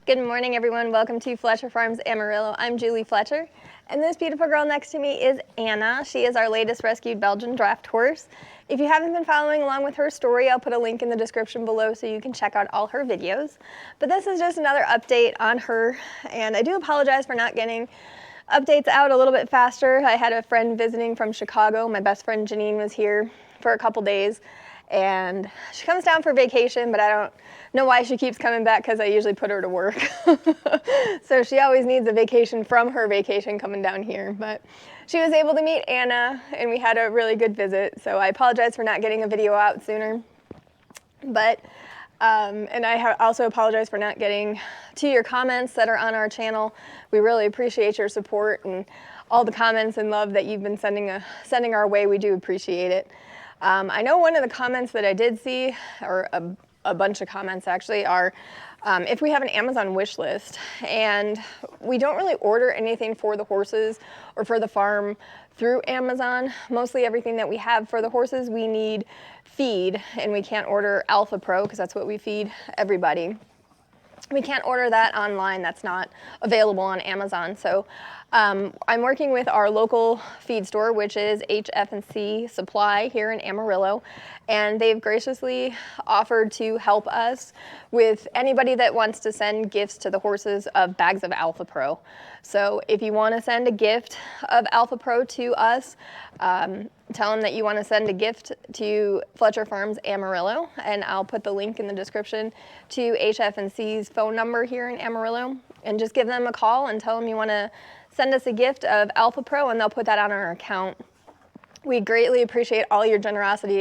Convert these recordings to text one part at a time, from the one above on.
Good morning, everyone. Welcome to Fletcher Farms Amarillo. I'm Julie Fletcher, and this beautiful girl next to me is Anna. She is our latest rescued Belgian draft horse. If you haven't been following along with her story, I'll put a link in the description below so you can check out all her videos. But this is just another update on her, and I do apologize for not getting updates out a little bit faster. I had a friend visiting from Chicago. My best friend Janine was here for a couple days, and she comes down for vacation, but I don't know why she keeps coming back because I usually put her to work. So she always needs a vacation from her vacation coming down here. But she was able to meet Anna, and we had a really good visit. So I apologize for not getting a video out sooner. But and I also apologize for not getting to your comments that are on our channel. We really appreciate your support and all the comments and love that you've been sending our way. We do appreciate it. I know one of the comments that I did see, or a bunch of comments actually, are if we have an Amazon wish list, and we don't really order anything for the horses or for the farm through Amazon. Mostly everything that we have for the horses we need feed, and we can't order Alfa Pro because that's what we feed everybody. We can't order that online. That's not available on Amazon. So I'm working with our local feed store, which is HF&C Supply here in Amarillo, and they've graciously offered to help us with anybody that wants to send gifts to the horses of bags of Alfa Pro. So if you want to send a gift of Alfa Pro to us, tell them that you want to send a gift to Fletcher Farms Amarillo, and I'll put the link in the description to HF&C's phone number here in Amarillo, and just give them a call and tell them you want to send us a gift of Alfa Pro, and they'll put that on our account. We greatly appreciate all your generosity.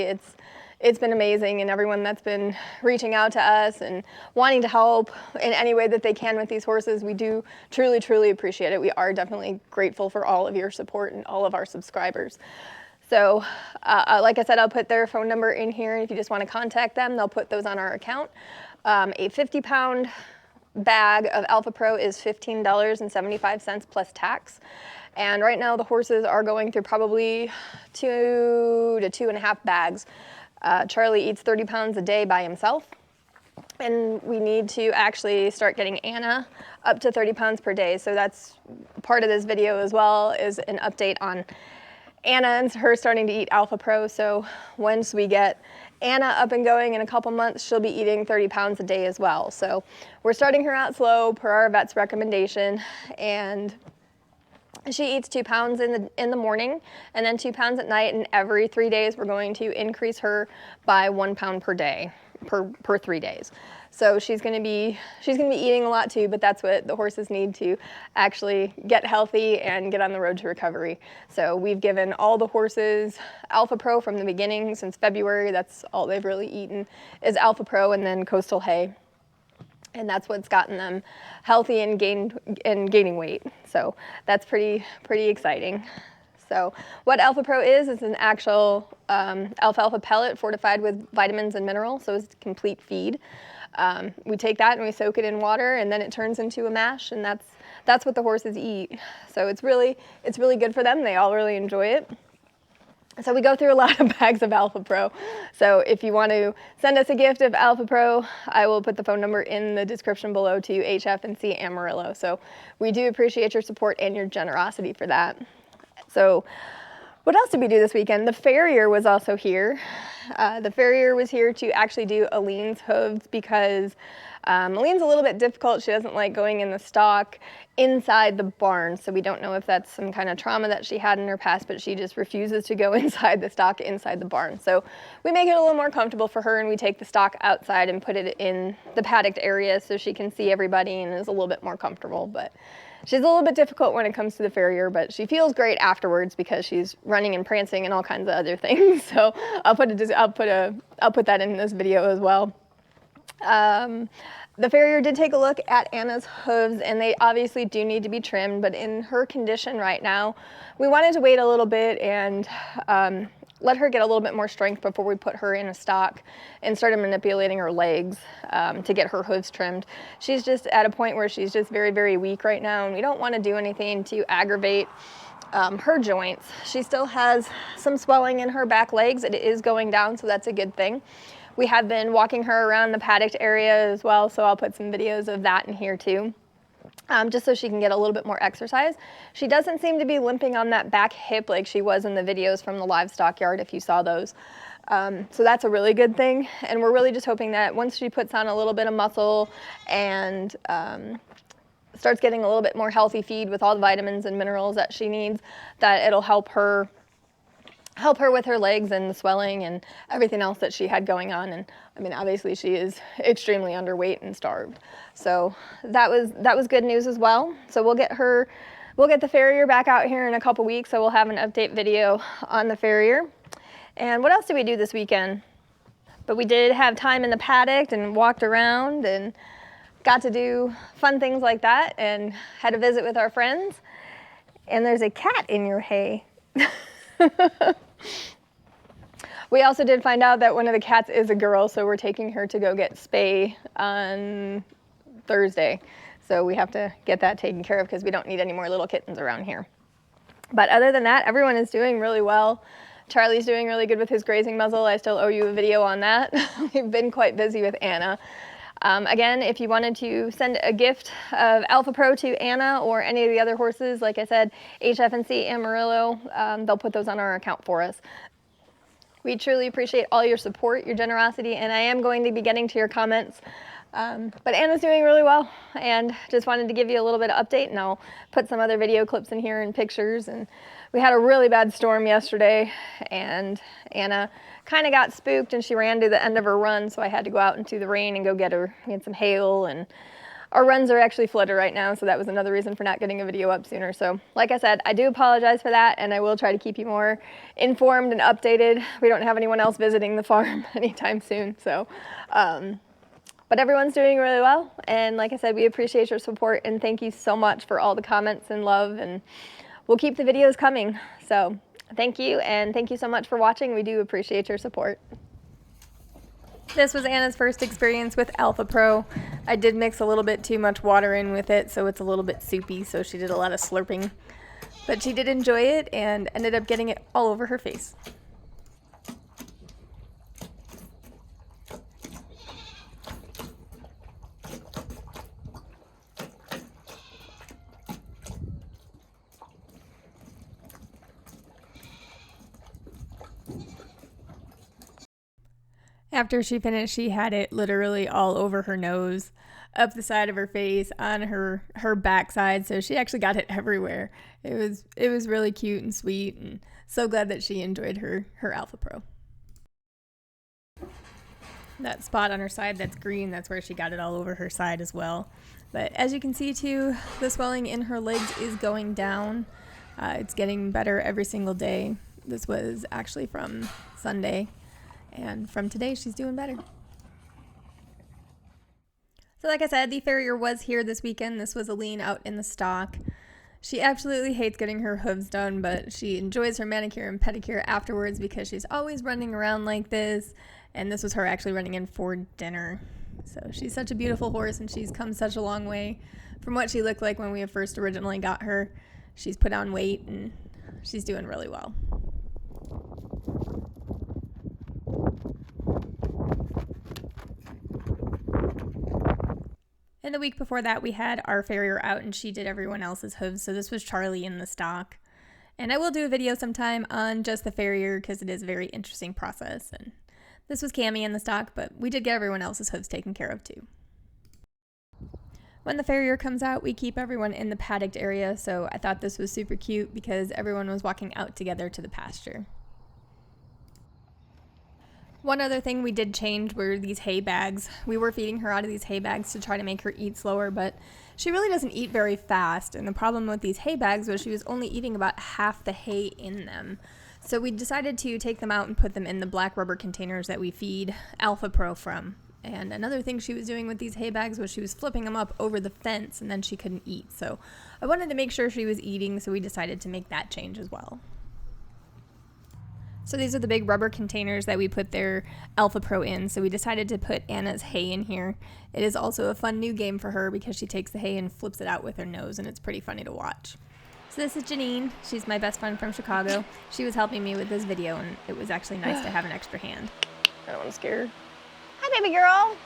It's been amazing, and everyone that's been reaching out to us and wanting to help in any way that they can with these horses, we do truly, truly appreciate it. We are definitely grateful for all of your support and all of our subscribers. So like I said, I'll put their phone number in here, and if you just want to contact them, they'll put those on our account. A 50-pound bag of Alfa Pro is $15.75 plus tax. And right now the horses are going through probably 2 to 2.5 bags. Charlie eats 30 pounds a day by himself, and we need to actually start getting Anna up to 30 pounds per day. So that's part of this video as well, is an update on Anna and her starting to eat Alfa Pro. So once we get Anna up and going in a couple months, she'll be eating 30 pounds a day as well. So we're starting her out slow per our vet's recommendation, and she eats 2 pounds in the morning and then 2 pounds at night, and every 3 days we're going to increase her by 1 pound per day per 3 days. So she's going to be eating a lot too, but that's what the horses need to actually get healthy and get on the road to recovery. So we've given all the horses Alfa Pro from the beginning since February. That's all they've really eaten is Alfa Pro and then coastal hay. And that's what's gotten them healthy and gaining weight. So that's pretty exciting. So what Alfa Pro is an actual alfalfa pellet fortified with vitamins and minerals, so it's a complete feed. We take that and we soak it in water, and then it turns into a mash, and that's what the horses eat. So it's really good for them. They all really enjoy it. So we go through a lot of bags of Alfa Pro. So if you want to send us a gift of Alfa Pro, I will put the phone number in the description below to HF&C Amarillo. So we do appreciate your support and your generosity for that. So what else did we do this weekend? The farrier was also here. The farrier was here to actually do Aline's hooves because Aline's a little bit difficult. She doesn't like going in the stock inside the barn, so we don't know if that's some kind of trauma that she had in her past, but she just refuses to go inside the stock inside the barn. So we make it a little more comfortable for her, and we take the stock outside and put it in the paddocked area so she can see everybody and is a little bit more comfortable. But she's a little bit difficult when it comes to the farrier, but she feels great afterwards because she's running and prancing and all kinds of other things. So I'll put that in this video as well. The farrier did take a look at Anna's hooves, and they obviously do need to be trimmed, but in her condition right now, we wanted to wait a little bit and let her get a little bit more strength before we put her in a stock and started manipulating her legs to get her hooves trimmed. She's just at a point where she's just very, very weak right now, and we don't want to do anything to aggravate her joints. She still has some swelling in her back legs. It is going down, so that's a good thing. We have been walking her around the paddock area as well, so I'll put some videos of that in here too. Just so she can get a little bit more exercise. She doesn't seem to be limping on that back hip like she was in the videos from the livestock yard, if you saw those. So that's a really good thing, and we're really just hoping that once she puts on a little bit of muscle and starts getting a little bit more healthy feed with all the vitamins and minerals that she needs, that it'll help her with her legs and the swelling and everything else that she had going on. And I mean, obviously she is extremely underweight and starved. So that was good news as well. So we'll get the farrier back out here in a couple weeks, so we'll have an update video on the farrier. And what else did we do this weekend? But we did have time in the paddock and walked around and got to do fun things like that and had a visit with our friends. And there's a cat in your hay. We also did find out that one of the cats is a girl, so we're taking her to go get spay on Thursday. So we have to get that taken care of because we don't need any more little kittens around here. But other than that, everyone is doing really well. Charlie's doing really good with his grazing muzzle. I still owe you a video on that. We've been quite busy with Anna. Again, if you wanted to send a gift of Alfa Pro to Anna or any of the other horses, like I said, HF&C Amarillo, they'll put those on our account for us. We truly appreciate all your support, your generosity, and I am going to be getting to your comments. But Anna's doing really well, and just wanted to give you a little bit of update, and I'll put some other video clips in here and pictures. And we had a really bad storm yesterday, and Anna kind of got spooked and she ran to the end of her run, so I had to go out into the rain and go get her. We had some hail, and our runs are actually flooded right now, so that was another reason for not getting a video up sooner. So like I said, I do apologize for that, and I will try to keep you more informed and updated. We don't have anyone else visiting the farm anytime soon, so but everyone's doing really well, and like I said, we appreciate your support, and thank you so much for all the comments and love, and we'll keep the videos coming. So thank you, and thank you so much for watching. We do appreciate your support. This was Anna's first experience with Alfa Pro. I did mix a little bit too much water in with it, so it's a little bit soupy, so she did a lot of slurping. But she did enjoy it and ended up getting it all over her face. After she finished, she had it literally all over her nose, up the side of her face, on her backside, so she actually got it everywhere. It was really cute and sweet, and so glad that she enjoyed her Alfa Pro. That spot on her side that's green, that's where she got it all over her side as well. But as you can see too, the swelling in her legs is going down. It's getting better every single day. This was actually from Sunday. And from today, she's doing better. So like I said, the farrier was here this weekend. This was Aline out in the stock. She absolutely hates getting her hooves done, but she enjoys her manicure and pedicure afterwards because she's always running around like this. And this was her actually running in for dinner. So she's such a beautiful horse, and she's come such a long way from what she looked like when we first originally got her. She's put on weight, and she's doing really well. And the week before that, we had our farrier out, and she did everyone else's hooves. So this was Charlie in the stock. And I will do a video sometime on just the farrier because it is a very interesting process. And this was Cammie in the stock, but we did get everyone else's hooves taken care of too. When the farrier comes out, we keep everyone in the paddocked area. So I thought this was super cute because everyone was walking out together to the pasture. One other thing we did change were these hay bags. We were feeding her out of these hay bags to try to make her eat slower, but she really doesn't eat very fast. And the problem with these hay bags was she was only eating about half the hay in them. So we decided to take them out and put them in the black rubber containers that we feed Alfa Pro from. And another thing she was doing with these hay bags was she was flipping them up over the fence, and then she couldn't eat. So I wanted to make sure she was eating, so we decided to make that change as well. So these are the big rubber containers that we put their Alfa Pro in. So we decided to put Anna's hay in here. It is also a fun new game for her because she takes the hay and flips it out with her nose, and it's pretty funny to watch. So this is Janine. She's my best friend from Chicago. She was helping me with this video, and it was actually nice to have an extra hand. I don't want to scare her. Hi, baby girl.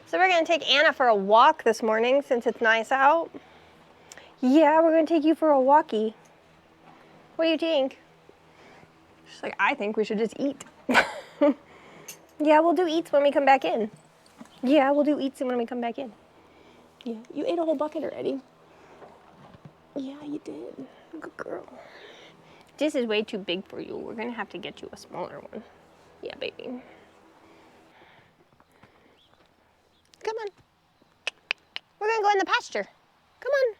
So we're gonna take Anna for a walk this morning since it's nice out. Yeah, we're gonna take you for a walkie. What do you think? She's like, I think we should just eat. Yeah, we'll do eats when we come back in. Yeah, we'll do eats when we come back in. Yeah, you ate a whole bucket already. Yeah, you did. Good girl. This is way too big for you. We're gonna have to get you a smaller one. Yeah, baby. Come on. We're gonna go in the pasture. Come on.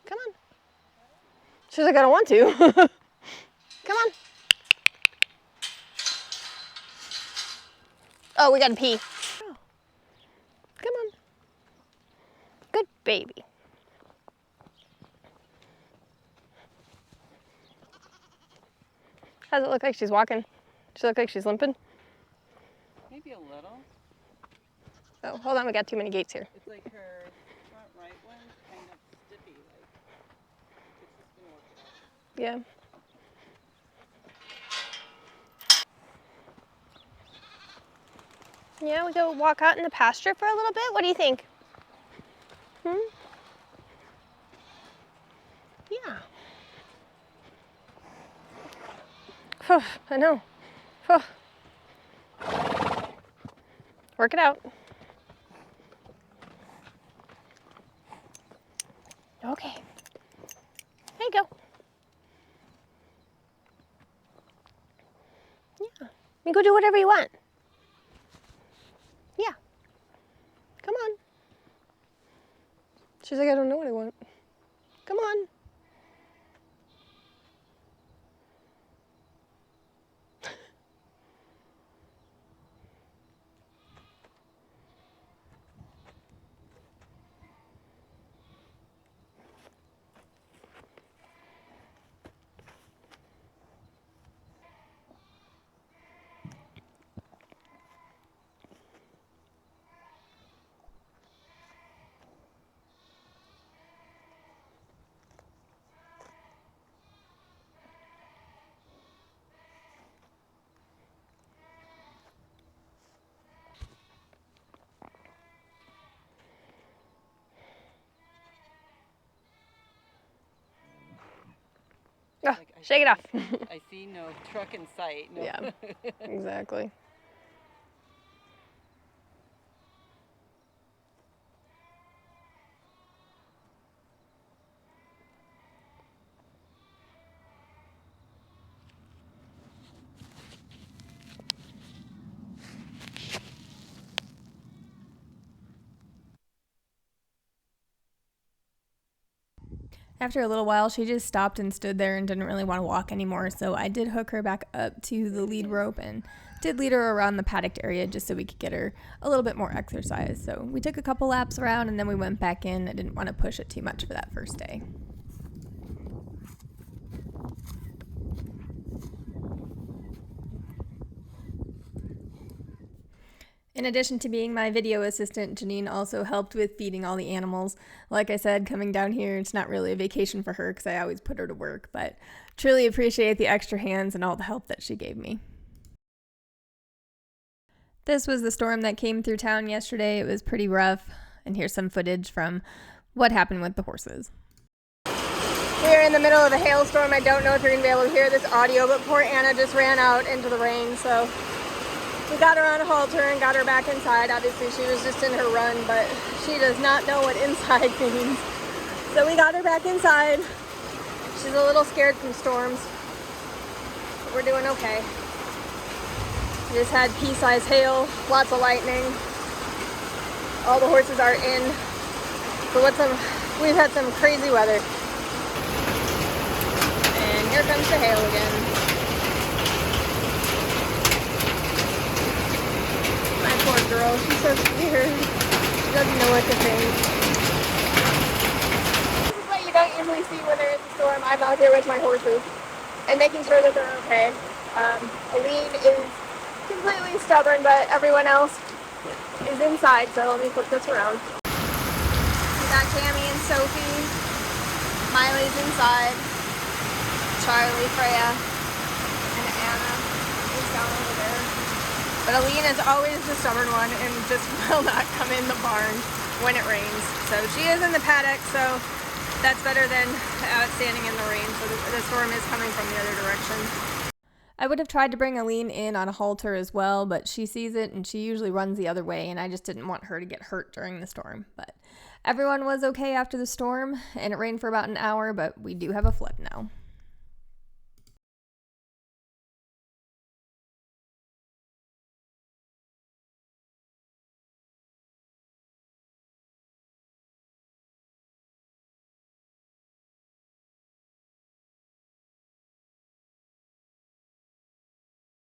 Come on. She's like, I don't want to. Come on. Oh, we gotta pee. Oh. Come on. Good baby. Does it look like she's walking? Does she look like she's limping? Maybe a little. Oh, hold on, we got too many gates here. It's like her front right one's kind of stiffy, like it's just gonna work it out. Yeah. Yeah, we go walk out in the pasture for a little bit. What do you think? Yeah. I know. Work it out. Okay. There you go. Yeah. You go do whatever you want. Yeah. Come on. She's like, I don't know what I want. Come on. Oh, Like, shake it off. I see no truck in sight. No. Yeah, exactly. After a little while, she just stopped and stood there and didn't really want to walk anymore, so I did hook her back up to the lead rope and did lead her around the paddock area just so we could get her a little bit more exercise. So we took a couple laps around and then we went back in. I didn't want to push it too much for that first day. In addition to being my video assistant, Janine also helped with feeding all the animals. Like I said, coming down here, it's not really a vacation for her because I always put her to work, but truly appreciate the extra hands and all the help that she gave me. This was the storm that came through town yesterday. It was pretty rough, and here's some footage from what happened with the horses. We're in the middle of a hailstorm. I don't know if you're going to be able to hear this audio, but poor Anna just ran out into the rain, so we got her on a halter and got her back inside. Obviously, she was just in her run, but she does not know what inside means. So we got her back inside. She's a little scared from storms, but we're doing okay. We just had pea-sized hail, lots of lightning. All the horses are in. So we've had some crazy weather. And here comes the hail again. Poor girl, she's so scared. She doesn't know what to think. This is what you don't usually see when there is a storm. I'm out here with my horses and making sure that they're okay. Aline is completely stubborn, but everyone else is inside, so let me flip this around. We got Tammy and Sophie. Miley's inside. Charlie, Freya, and Anna is down over there. But Aline is always the stubborn one and just will not come in the barn when it rains. So she is in the paddock, so that's better than standing in the rain. So the storm is coming from the other direction. I would have tried to bring Aline in on a halter as well, but she sees it and she usually runs the other way, and I just didn't want her to get hurt during the storm. But everyone was okay after the storm, and it rained for about an hour, but we do have a flood now.